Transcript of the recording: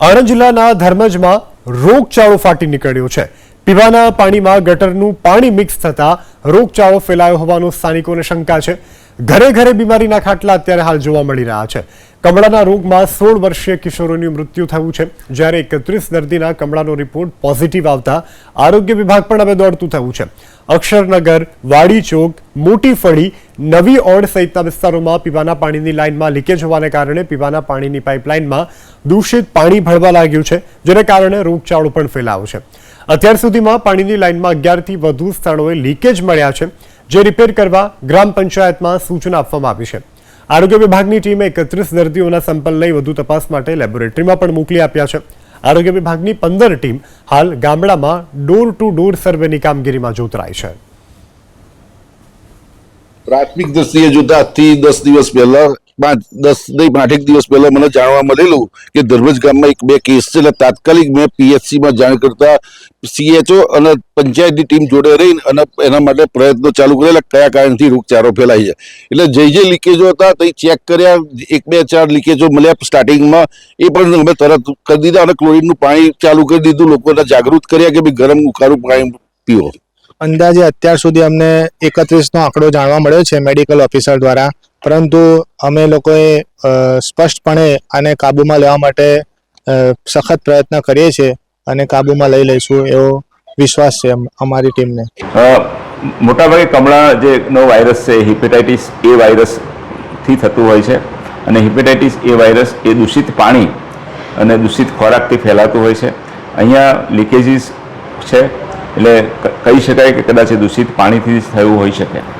આણંદ જિલ્લાના ધર્મજમાં રોગચાળો ફાટી નીકળ્યો છે। પીવાના પાણીમાં ગટરનું પાણી મિક્સ થતા રોગચાળો ફેલાયો હોવાનું સ્થાનિકોને શંકા છે। ઘરે ઘરે બીમારીના ખાટલા અત્યારે હાલ જોવા મળી રહ્યા છે। કમળાના રોગમાં 16 વર્ષીય કિશોરોનું મૃત્યુ થયું છે, જ્યારે 31 દર્દીના કમળાનો રિપોર્ટ પોઝિટિવ આવતા આરોગ્ય વિભાગ પણ હવે દોડતું થયું છે। અક્ષરનગર, વાડી ચોક, મોટી ફળી, નવી ઓડ સહિતના વિસ્તારોમાં પીવાના પાણીની લાઇનમાં લીકેજ હોવાને કારણે પીવાના પાણીની પાઇપલાઇનમાં દૂષિત પાણી ભળવા લાગ્યું છે, જેને કારણે રોગચાળો પણ ફેલાયો છે। અત્યાર સુધીમાં પાણીની લાઇનમાં 11થી વધુ સ્થળોએ લીકેજ મળ્યા છે, જે રિપેર કરવા ગ્રામ પંચાયતમાં સૂચના આપવામાં આવી છે। આરોગ્ય વિભાગની ટીમે 31 દર્દીઓના સેમ્પલ લઈ વધુ તપાસ માટે લેબોરેટરીમાં પણ મોકલી આપ્યા છે। આરોગ્ય વિભાગની 15 ટીમ હાલ ગામડામાં ડોર ટુ ડોર સર્વેની કામગીરીમાં જોતરાઈ છે। પ્રાથમિક દ્રષ્ટિએ જોતા આજથી 10 દિવસ પહેલા 8 દિવસ પહેલા મને જાણવા મળેલું કે ધર્મજ ગામમાં 1-2 કેસ છે, એટલે તાત્કાલિક મેં પીએચસીમાં જાણ કરતા સીએચઓ અને પંચાયતની ટીમ જોડે રહીને અને એના માટે પ્રયત્નો ચાલુ કરેલા કયા કારણથી રોગચાળો ફેલાય છે। એટલે જે લીકેજો હતા તે ચેક કર્યા, 1-2-4 લીકેજો મળ્યા સ્ટાર્ટિંગમાં, એ પણ અમે તરત કરી દીધા અને ક્લોરીનનું પાણી ચાલુ કરી દીધું, લોકોને જાગૃત કર્યા કે ભાઈ ગરમ ઉકાળું પાણી પીવો। અંદાજે અત્યાર સુધી અમને 31નો આંકડો જાણવા મળ્યો છે મેડિકલ ઓફિસર દ્વારા, પરંતુ અમે લોકોએ સ્પષ્ટપણે આને કાબૂમાં લેવા માટે સખત પ્રયત્ન કરીએ છીએ અને કાબૂમાં લઈ લઈશું એવો વિશ્વાસ છે અમારી ટીમને। મોટાભાગે કમળા જે નવો વાયરસ છે હિપેટાઇટિસ એ વાયરસથી થતું હોય છે, અને હિપેટાઇટિસ એ વાયરસ એ દૂષિત પાણી અને દૂષિત ખોરાકથી ફેલાતું હોય છે। અહીંયા લીકેજીસ છે, એટલે કહી શકાય કે કદાચ દૂષિત પાણીથી થયું હોઈ શકે।